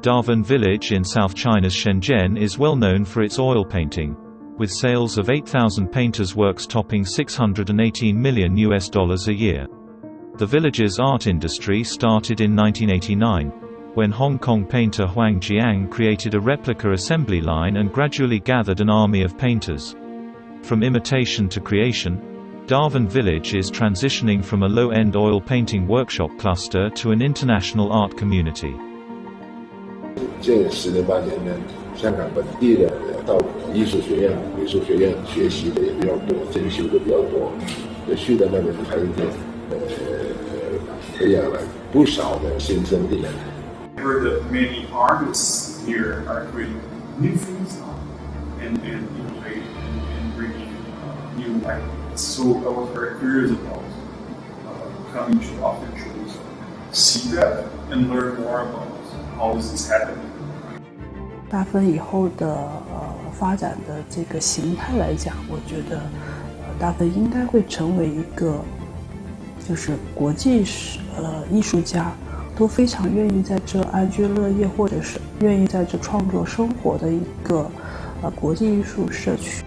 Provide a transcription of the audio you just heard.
ڈافن village in South China's Shenzhen is well known for its oil painting, with sales of 8,000 painters' works topping $618 million a year. The village's art industry started in 1989, when Hong Kong painter Huang Jiang created a replica assembly line and gradually gathered an army of painters. From imitation to creation, ڈافن village is transitioning from a low-end oil painting workshop cluster to an international art community. 这10年8年呢，香港本地的到艺术学院、美术学院学习的也比较多，进修的比较多，去的那边还是培养了不少的新生力量。I heard that many artists here are creating new things now and innovating and bringing new ideas. So I was very curious about coming to Art shows, see that and learn more about how this is happening. 大分以后的发展的这个形态来讲，我觉得大分应该会成为一个就是国际艺术家都非常愿意在这安居乐业，或者是愿意在这创作生活的一个国际艺术社区。